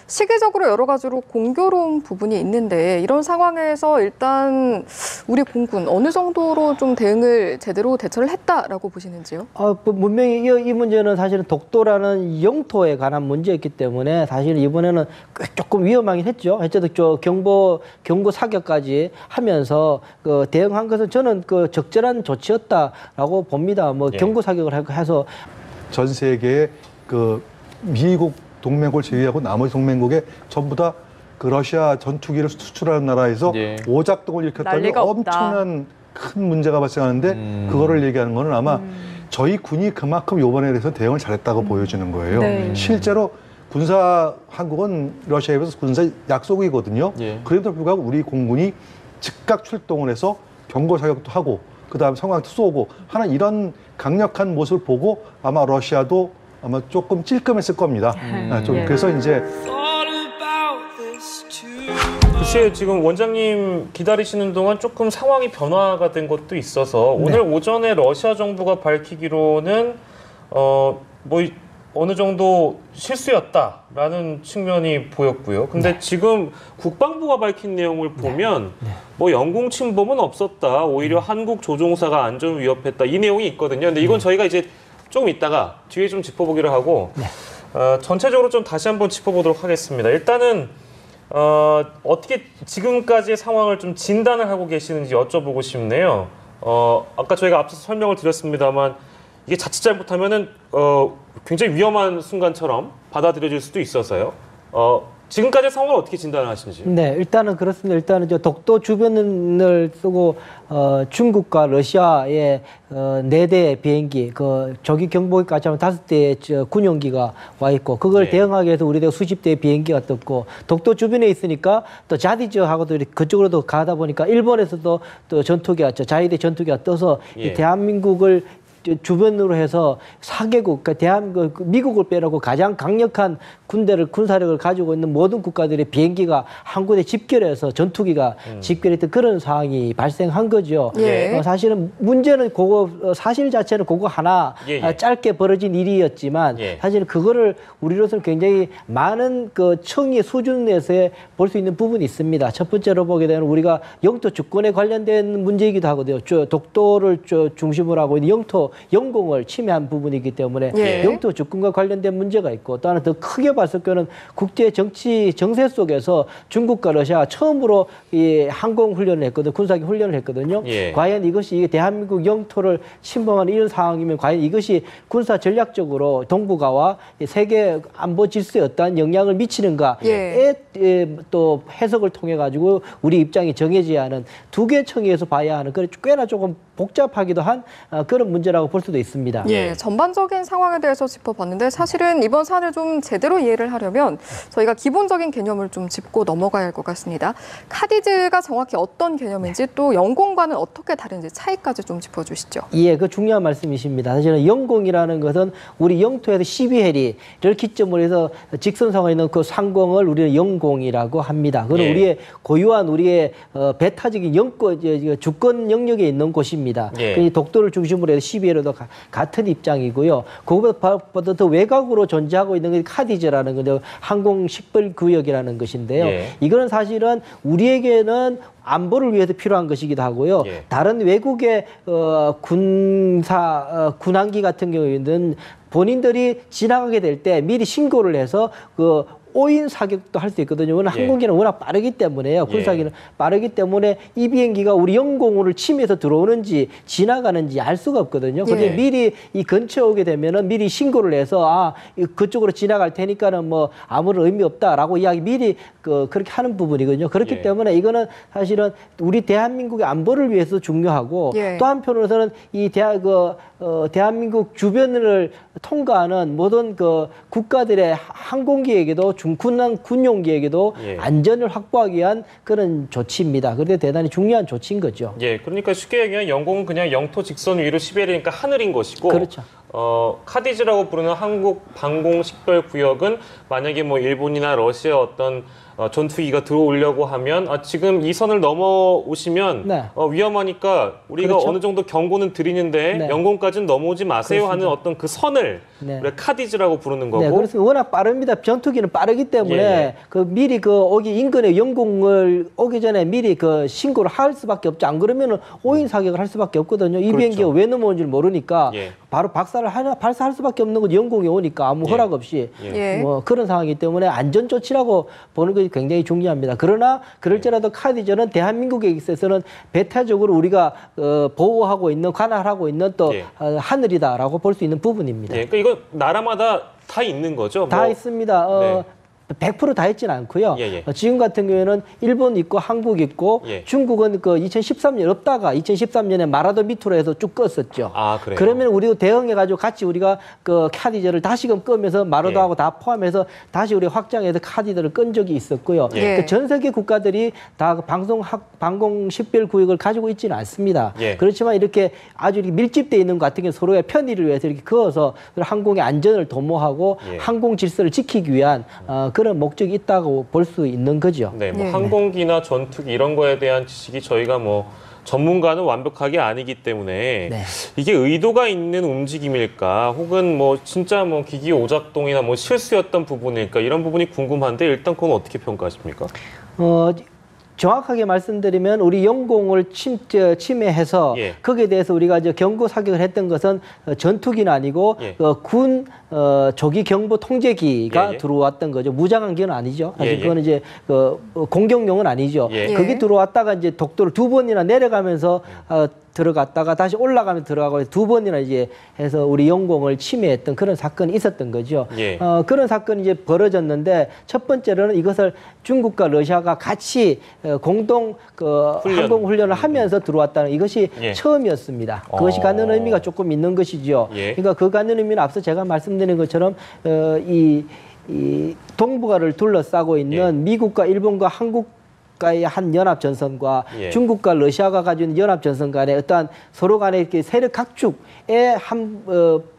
시기적으로 여러 가지로 공교로운 부분이 있는데 이런 상황에서 일단 우리 공군 어느 정도로 좀 대응을 제대로 대처를 했다라고 보시는지요? 분명히 이 문제는 사실은 독도라는 영토에 관한 문제였기 때문에 사실 이번에는 조금 위험하긴 했죠. 어쨌든 경보 사격까지 하면서 대응한 것은 저는 적절한 조치였다라고 봅니다. 경고 사격을 해서 전 세계의 미국 동맹국을 제외하고 나머지 동맹국에 전부 다 러시아 전투기를 수출하는 나라에서 오작동을 일으켰다는 엄청난 큰 문제가 발생하는데 그거를 얘기하는 거는 아마 저희 군이 그만큼 이번에 대해서 대응을 잘했다고 보여지는 거예요. 네. 실제로 군사 한국은 러시아에 비해서 군사 약속이거든요. 그럼에도 불구하고 우리 공군이 즉각 출동을 해서 경고 사격도 하고 그다음에 성광도 쏘고 하는 이런 강력한 모습을 보고 아마 러시아도 아마 조금 찔끔했을 겁니다. 그래서 이제 글쎄요, 지금 원장님 기다리시는 동안 조금 상황이 변화가 된 것도 있어서 오늘 오전에 러시아 정부가 밝히기로는 어느 정도 실수였다라는 측면이 보였고요. 근데 지금 국방부가 밝힌 내용을 보면 영공 침범은 없었다. 오히려 한국 조종사가 안전 위협했다. 이 내용이 있거든요. 근데 이건 저희가 이제 조금 이따가 뒤에 좀 짚어보기로 하고 전체적으로 좀 다시 한번 짚어보도록 하겠습니다. 일단은 어떻게 지금까지의 상황을 좀 진단을 하고 계시는지 여쭤보고 싶네요. 아까 저희가 앞서서 설명을 드렸습니다만 이게 자칫 잘못하면은 굉장히 위험한 순간처럼 받아들여질 수도 있어서요. 지금까지의 상황을 어떻게 진단하시는지? 네, 일단은 그렇습니다. 일단은 독도 주변을 쓰고 중국과 러시아의 4대의 비행기, 조기 경보기까지 하면 5대의 군용기가 와 있고 그걸 대응하기 위해서 우리도 수십 대의 비행기가 떴고 독도 주변에 있으니까 또 자디즈하고도 그쪽으로도 가다 보니까 일본에서도 또 전투기가 자위대 전투기가 떠서 이 대한민국을 주변으로 해서 4개국, 그러니까 미국을 빼놓고 가장 강력한 군사력을 가지고 있는 모든 국가들의 비행기가 한 곳에 집결해서 전투기가 집결했던 그런 상황이 발생한 거죠. 사실은 문제는 사실 자체는 그거 하나 짧게 벌어진 일이었지만 사실은 그거를 우리로서는 굉장히 많은 청의 수준에서 볼 수 있는 부분이 있습니다. 첫 번째로 보게 되면 우리가 영토 주권에 관련된 문제이기도 하거든요. 독도를 중심으로 하고 있는 영공을 침해한 부분이기 때문에 영토 주권과 관련된 문제가 있고 또 하나 더 크게 봤을 때는 국제 정치 정세 속에서 중국과 러시아가 처음으로 이 항공 훈련을 했거든요. 군사기 훈련을 했거든요. 과연 이게 대한민국 영토를 침범하는 이런 상황이면 과연 이것이 군사 전략적으로 동북아와 세계 안보 질서에 어떠한 영향을 미치는가에 또 해석을 통해 가지고 우리 입장이 정해져야 하는 두 개 청에서 봐야 하는 꽤나 조금 복잡하기도 한 그런 문제라고 볼 수도 있습니다. 전반적인 상황에 대해서 짚어봤는데 사실은 이번 사안을 좀 제대로 이해를 하려면 저희가 기본적인 개념을 좀 짚고 넘어가야 할 것 같습니다. 카디즈가 정확히 어떤 개념인지 또 영공과는 어떻게 다른지 차이까지 좀 짚어주시죠. 그 중요한 말씀이십니다. 사실은 영공이라는 것은 우리 영토에서 12해리를 기점으로 해서 직선상에 있는 그 상공을 우리는 영공이라고 합니다. 그건 우리의 고유한 우리의 배타적인 주권 영역에 있는 곳입니다. 독도를 중심으로 해서 12해로도 같은 입장이고요. 그것보다 더 외곽으로 존재하고 있는 게 카디즈라는 건데 항공 식별 구역이라는 것인데요. 이거는 사실은 우리에게는 안보를 위해서 필요한 것이기도 하고요. 다른 외국의 군항기 같은 경우에는 본인들이 지나가게 될 때 미리 신고를 해서 오인 사격도 할 수 있거든요. 항공기는 워낙 빠르기 때문에요. 군사기는 빠르기 때문에 이 비행기가 우리 영공을 침해해서 들어오는지 지나가는지 알 수가 없거든요. 그런데 미리 이 근처에 오게 되면은 미리 신고를 해서 그쪽으로 지나갈 테니까는 뭐 아무런 의미 없다라고 이야기 미리 그렇게 하는 부분이거든요. 그렇기 때문에 이거는 사실은 우리 대한민국의 안보를 위해서 중요하고 또 한편으로서는 이 대한민국 주변을 통과하는 모든 국가들의 항공기에게도 군용기에게도 안전을 확보하기 위한 그런 조치입니다. 그런데 대단히 중요한 조치인 거죠. 그러니까 쉽게 얘기하면 영공은 그냥 영토 직선 위로 10해리니까 하늘인 것이고 카디즈라고 부르는 한국 방공 식별 구역은 만약에 뭐 일본이나 러시아 어떤 전투기가 들어오려고 하면 지금 이 선을 넘어오시면 네. 위험하니까 우리가 그렇죠. 어느 정도 경고는 드리는데 네. 영공까지는 넘어오지 마세요 그렇습니다. 하는 어떤 그 선을 네. 우리가 카디즈라고 부르는 거고. 네, 그렇습니다. 워낙 빠릅니다. 전투기는 빠르기 때문에 예. 그 미리 그 오기 인근에 영공을 오기 전에 미리 그 신고를 할 수밖에 없죠. 안 그러면은 오인 사격을 할 수밖에 없거든요. 이 그렇죠. 비행기가 왜 넘어온 줄 모르니까 예. 바로 발사할 수밖에 없는 거죠. 영공이 오니까 아무 예. 허락 없이 예. 뭐 그런 상황이기 때문에 안전 조치라고 보는 것이 굉장히 중요합니다. 그러나 그럴지라도 카디저는 대한민국에 있어서는 배타적으로 우리가 보호하고 있는 관할하고 있는 또 예. 하늘이다라고 볼 수 있는 부분입니다. 예, 그러니까 이거 나라마다 다 있는 거죠. 다 뭐, 있습니다. 네. 100% 다 있지는 않고요. 예, 예. 지금 같은 경우에는 일본 있고 한국 있고 예. 중국은 그 2013년 없다가 2013년에 마라도 밑으로 해서 쭉 껐었죠. 그래요. 그러면 우리도 대응해가지고 같이 우리가 그 카디저를 다시금 끄면서 마라도하고 예. 다 포함해서 다시 우리 확장해서 카디저를 끈 적이 있었고요. 예. 그 전 세계 국가들이 다 그 방공 식별 구역을 가지고 있지는 않습니다. 예. 그렇지만 이렇게 아주 이렇게 밀집돼 있는 것 같은 경우 서로의 편의를 위해서 이렇게 그어서 항공의 안전을 도모하고 예. 항공 질서를 지키기 위한 그런 목적이 있다고 볼 수 있는 거죠. 네, 뭐 네. 항공기나 전투기 이런 거에 대한 지식이 저희가 뭐 전문가는 완벽하게 아니기 때문에 네. 이게 의도가 있는 움직임일까 혹은 뭐 진짜 뭐 기기 오작동이나 뭐 실수였던 부분일까 이런 부분이 궁금한데 일단 그건 어떻게 평가하십니까? 정확하게 말씀드리면 우리 영공을 침해해서 예. 거기에 대해서 우리가 경고 사격을 했던 것은 전투기는 아니고 예. 군 조기 경보 통제기가 예, 예. 들어왔던 거죠. 무장한 기는 아니죠. 사실 예, 예. 그거는 이제 공격용은 아니죠. 예. 거기 들어왔다가 이제 독도를 2번이나 내려가면서 들어갔다가 다시 올라가면 들어가고 2번이나 이제 해서 우리 영공을 침해했던 그런 사건이 있었던 거죠. 예. 그런 사건이 이제 벌어졌는데 첫 번째로는 이것을 중국과 러시아가 같이 공동 항공 훈련을 하면서 들어왔다는 이것이 예. 처음이었습니다. 그것이 갖는 의미가 조금 있는 것이죠. 예. 그러니까 그 갖는 의미는 앞서 제가 말씀드린 것처럼 이 동북아를 둘러싸고 있는 미국과 일본과 한국과의 한 연합 전선과 예. 중국과 러시아가 가지고 있는 연합 전선 간의 어떠한 서로 간의 이렇게 세력 각축의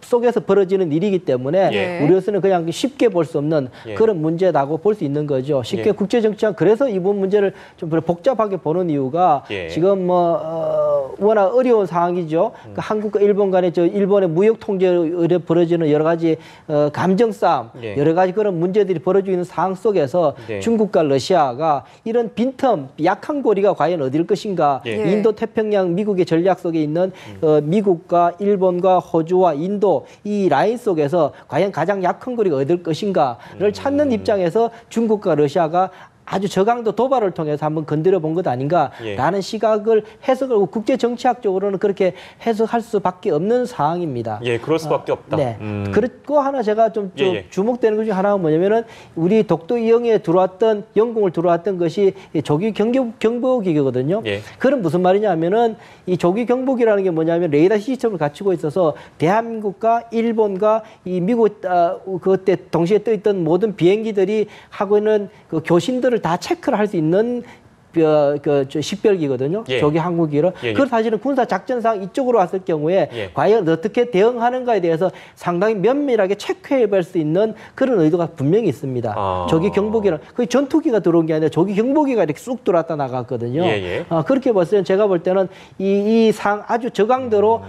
속에서 벌어지는 일이기 때문에 예. 우리로서는 그냥 쉽게 볼 수 없는 예. 그런 문제라고 볼 수 있는 거죠. 쉽게 예. 국제정치학 그래서 이번 문제를 좀 복잡하게 보는 이유가 예. 지금 워낙 어려운 상황이죠. 그 한국과 일본 간의 일본의 무역 통제에 벌어지는 여러 가지 감정 싸움, 예. 여러 가지 그런 문제들이 벌어지고 있는 상황 속에서 예. 중국과 러시아가 이런 빈틈, 약한 고리가 과연 어딜 것인가? 예. 인도 태평양 미국의 전략 속에 있는 미국과 일본과 호주와 인도 이 라인 속에서 과연 가장 약한 고리가 어딜 것인가를 찾는 입장에서 중국과 러시아가 아주 저강도 도발을 통해서 한번 건드려 본 것 아닌가라는 예. 시각을 해석을 국제 정치학적으로는 그렇게 해석할 수밖에 없는 상황입니다. 예, 그럴 수밖에 없다. 네. 그리고 하나 제가 좀 예, 예. 주목되는 것 중에 하나가 뭐냐면은 우리 독도 이영에 들어왔던 영공을 들어왔던 것이 조기 경보기거든요. 예. 그건 무슨 말이냐면은 이 조기 경보기라는 게 뭐냐면 레이더 시스템을 갖추고 있어서 대한민국과 일본과 이 미국 그때 동시에 떠 있던 모든 비행기들이 하고 있는 그 교신들을 다 체크를 할 수 있는 식별기거든요. 예. 조기 항공기를. 예, 예. 그걸 사실은 군사 작전상 이쪽으로 왔을 경우에 예. 과연 어떻게 대응하는가에 대해서 상당히 면밀하게 체크해 볼 수 있는 그런 의도가 분명히 있습니다. 조기 경보기는 그 전투기가 들어온 게 아니라 조기 경보기가 이렇게 쑥 들어왔다 나갔거든요. 예, 예. 그렇게 봤을 때 제가 볼 때는 아주 저강도로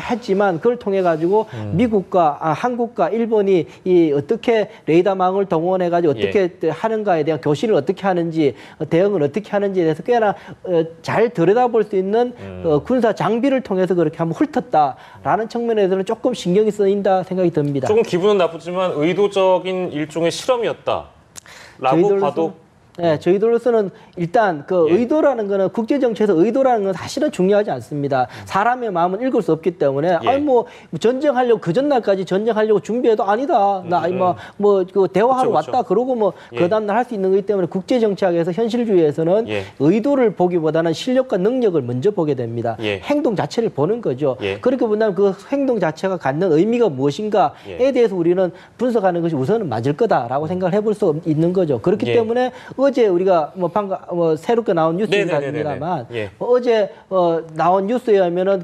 했지만 그걸 통해 가지고 미국과 한국과 일본이 어떻게 레이더망을 동원해 가지고 어떻게 하는가에 대한 교실을 어떻게 하는지 대응을 어떻게 하는지에 대해서 꽤나 잘 들여다볼 수 있는 군사 장비를 통해서 그렇게 한번 훑었다라는 측면에서는 조금 신경이 쓰인다 생각이 듭니다. 조금 기분은 나쁘지만 의도적인 일종의 실험이었다라고 저희들로서는- 봐도 네, 저희들로서는 일단 그 예. 의도라는 거는 국제 정치에서 의도라는 건 사실은 중요하지 않습니다. 사람의 마음은 읽을 수 없기 때문에 예. 아니 뭐 전쟁하려고 그 전날까지 전쟁하려고 준비해도 아니다. 나 그 대화하러 그쵸, 그쵸. 왔다 그러고 뭐 예. 그 다음 날 할 수 있는 거기 때문에 국제 정치학에서 현실주의에서는 예. 의도를 보기보다는 실력과 능력을 먼저 보게 됩니다. 예. 행동 자체를 보는 거죠. 예. 그렇게 본다면 그 행동 자체가 갖는 의미가 무엇인가에 예. 대해서 우리는 분석하는 것이 우선은 맞을 거다라고 생각을 해볼 수 있는 거죠. 그렇기 예. 때문에 어제 우리가 뭐 방금 새롭게 나온 뉴스는 아닙니다만 어제 나온 뉴스에 하면은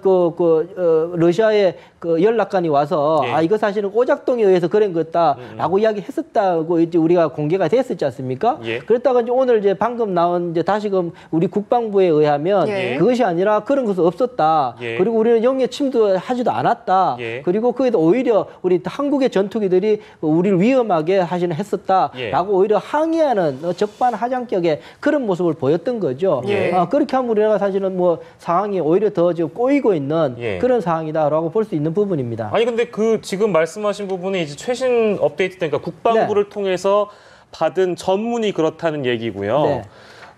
러시아의 그 연락관이 와서 이거 사실은 오작동에 의해서 그런 거다라고 이야기했었다고 이제 우리가 공개가 됐었지 않습니까? 그랬다가 이제 오늘 이제 방금 나온 이제 다시금 우리 국방부에 의하면 그것이 아니라 그런 것은 없었다. 그리고 우리는 영해 침도 하지도 않았다. 그리고 거기다 오히려 우리 한국의 전투기들이 우리를 위험하게 했었다라고 오히려 항의하는 적반하장격의 그런 모습을 보였던 거죠. 그렇게 하면 우리가 사실은 뭐 상황이 오히려 더 지금 꼬이고 있는 그런 상황이다라고 볼 수 있는 부분입니다. 아니 근데 그 지금 말씀하신 부분이 이제 최신 업데이트된 그러니까 국방부를 통해서 받은 전문이 그렇다는 얘기고요.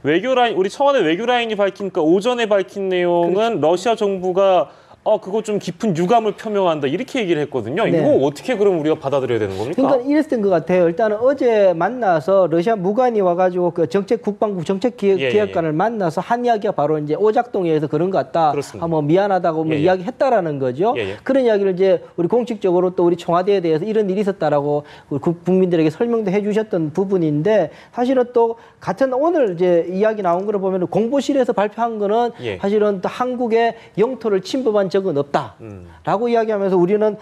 외교라인 우리 청와대 외교라인이 밝힌 그러니까 오전에 밝힌 내용은 러시아 정부가 그거 좀 깊은 유감을 표명한다 이렇게 얘기를 했거든요. 이거 어떻게 그럼 우리가 받아들여야 되는 겁니까? 그러니까 이랬던 것 같아요. 일단은 어제 만나서 러시아 무관이 와가지고 그 국방부 정책기획관을 만나서 한 이야기가 바로 이제 오작동에서 그런 것 같다. 뭐 미안하다고 뭐 이야기했다라는 거죠. 그런 이야기를 이제 우리 공식적으로 또 우리 청와대에 대해서 이런 일이 있었다라고 우리 국민들에게 설명도 해주셨던 부분인데 사실은 또 같은 오늘 이제 이야기 나온 거를 보면 공보실에서 발표한 거는 사실은 또 한국의 영토를 침범한 적은 없다라고 이야기하면서 우리는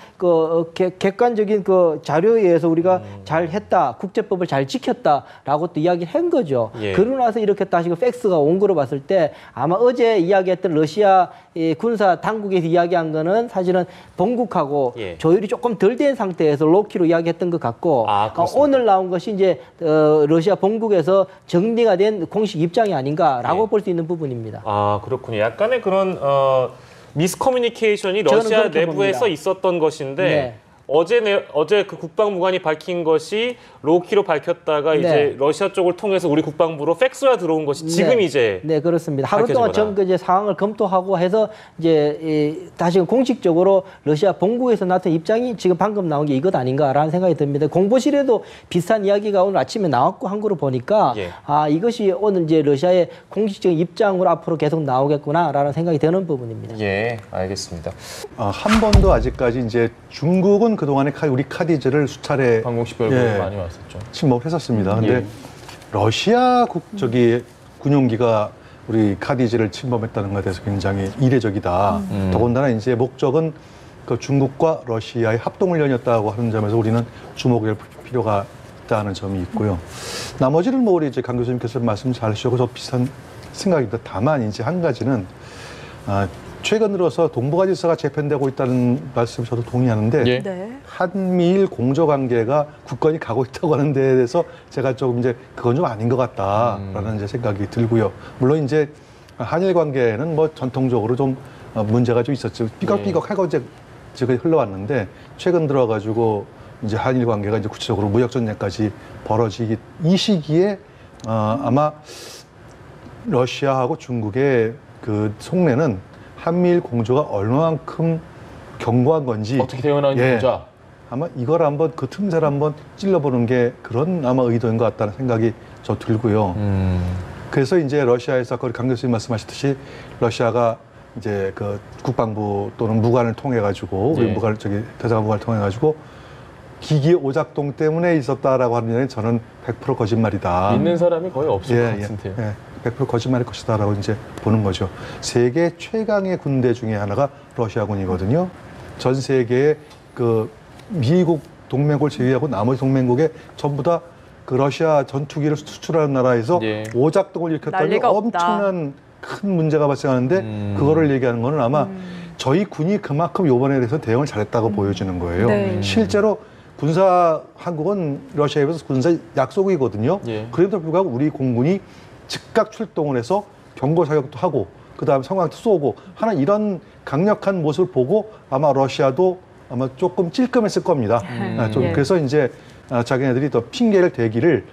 객관적인 자료에 의해서 우리가 잘 했다, 국제법을 잘 지켰다라고 또 이야기를 한 거죠. 그러고 나서 이렇게 다시 팩스가 온 거로 봤을 때 아마 어제 이야기했던 러시아 군사 당국에서 이야기한 거는 사실은 본국하고 조율이 조금 덜 된 상태에서 로키로 이야기했던 것 같고 오늘 나온 것이 이제 러시아 본국에서 정리가 된 공식 입장이 아닌가라고 볼 수 있는 부분입니다. 아 그렇군요. 약간의 그런 미스커뮤니케이션이 러시아 내부에서 봅니다. 있었던 것인데 어제 그 국방무관이 밝힌 것이 로키로 밝혔다가 이제 러시아 쪽을 통해서 우리 국방부로 팩스가 들어온 것이 지금 이제 그렇습니다. 하루 동안 이제 상황을 검토하고 해서 이제 다시 공식적으로 러시아 본국에서 나타난 입장이 지금 방금 나온 게 이것 아닌가라는 생각이 듭니다. 공보실에도 비슷한 이야기가 오늘 아침에 나왔고 한 거로 보니까 이것이 오늘 이제 러시아의 공식적인 입장으로 앞으로 계속 나오겠구나라는 생각이 드는 부분입니다. 알겠습니다. 한 번도 아직까지 이제 중국은 그동안에 우리 카디즈를 수차례 방공식 별거 많이 왔었죠. 침범했었습니다. 근데 러시아 군용기가 우리 카디즈를 침범했다는 것에 대해서 굉장히 이례적이다. 더군다나 이제 목적은 그 중국과 러시아의 합동훈련이었다고 하는 점에서 우리는 주목할 필요가 있다는 점이 있고요. 나머지는 뭐 우리 이제 강 교수님께서 말씀 잘 하시고 저 비슷한 생각입니다. 다만 이제 한 가지는 최근 들어서 동북아질서가 재편되고 있다는 말씀 저도 동의하는데 한미일 공조관계가 굳건히 가고 있다고 하는 데에 대해서 제가 조금 이제 그건 좀 아닌 것 같다라는 이제 생각이 들고요. 물론 이제 한일 관계는 뭐 전통적으로 좀 문제가 좀 있었죠. 삐걱삐걱하고 이제 흘러왔는데 최근 들어가지고 이제 한일 관계가 이제 구체적으로 무역 전쟁까지 벌어지기 이 시기에 아마 러시아하고 중국의 그 속내는 한미일 공조가 얼마만큼 견고한 건지 어떻게 대응하는지 보자. 아마 이걸 한번 그 틈새를 한번 찔러보는 게 그런 아마 의도인 것 같다는 생각이 저 들고요. 그래서 이제 러시아에서 아까 강 교수님 말씀하셨듯이 러시아가 이제 그 국방부 또는 무관을 통해 가지고 우리 무관 대사관 무관을 통해 가지고 기기 오작동 때문에 있었다라고 하면 저는 100% 거짓말이다. 믿는 사람이 거의 없을 것 같은데요. 100% 거짓말일 것이다라고 이제 보는 거죠. 세계 최강의 군대 중에 하나가 러시아군이거든요. 전 세계의 그 미국 동맹국을 제외하고 나머지 동맹국에 전부 다 그 러시아 전투기를 수출하는 나라에서 오작동을 일으켰다는 엄청난 큰 문제가 발생하는데 그거를 얘기하는 거는 아마 저희 군이 그만큼 이번에 대해서 대응을 잘했다고 보여지는 거예요. 실제로 한국은 러시아에 비해서 군사 약소국이거든요. 그럼에도 불구하고 우리 공군이 즉각 출동을 해서 경고 사격도 하고 그다음에 성광도 쏘고 하는 이런 강력한 모습을 보고 아마 러시아도 아마 조금 찔끔했을 겁니다. 그래서 이제 자기네들이 더 핑계를 대기를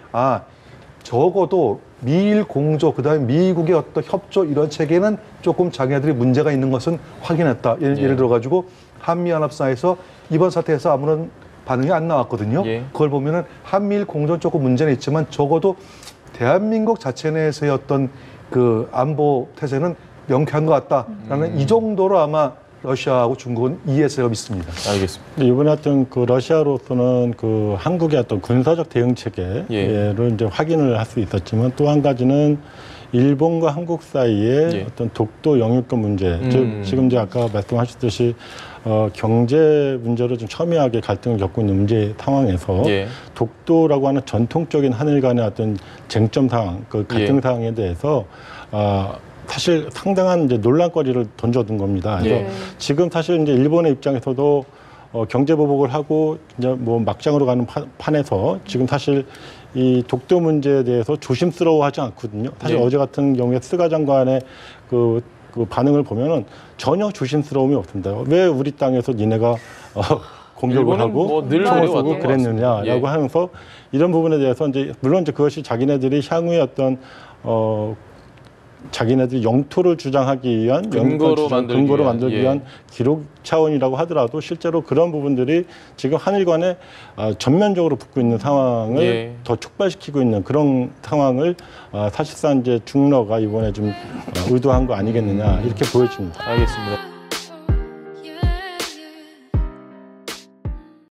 적어도 미일 공조 그다음에 미국의 어떤 협조 이런 체계는 조금 자기네들이 문제가 있는 것은 확인했다. 예를 들어 가지고 한미연합사에서 이번 사태에서 아무런 반응이 안 나왔거든요. 그걸 보면은 한미일 공조는 조금 문제는 있지만 적어도 대한민국 자체 내에서의 어떤 그 안보 태세는 명쾌한 것 같다라는 이 정도로 아마 러시아하고 중국은 이해해서 제가 믿습니다. 알겠습니다. 이번에 어떤 그 러시아로서는 그 한국의 어떤 군사적 대응 체계를 이제 확인을 할 수 있었지만 또 한 가지는 일본과 한국 사이에 어떤 독도 영유권 문제, 즉 지금 이제 아까 말씀하셨듯이 경제 문제로 좀 첨예하게 갈등을 겪고 있는 문제 상황에서 독도라고 하는 전통적인 한일 간의 어떤 쟁점 상황, 그 갈등 상황에 대해서 사실 상당한 이제 논란거리를 던져둔 겁니다. 그래서 지금 사실 이제 일본의 입장에서도 경제 보복을 하고 이제 뭐 막장으로 가는 판에서 지금 사실 이 독도 문제에 대해서 조심스러워하지 않거든요. 사실 어제 같은 경우에 스가 장관의 그 반응을 보면은 전혀 조심스러움이 없습니다. 왜 우리 땅에서 니네가 공격을 하고 총을 쏘고 그랬느냐라고 하면서 이런 부분에 대해서 이제 물론 이제 그것이 자기네들이 향후에 어떤 자기네들이 영토를 주장하기 위한 근거로 만들기 위한 기록 차원이라고 하더라도 실제로 그런 부분들이 지금 한일 간에 전면적으로 붙고 있는 상황을 더 촉발시키고 있는 그런 상황을 사실상 이제 중러가 이번에 좀 의도한 거 아니겠느냐 이렇게 보여집니다. 알겠습니다.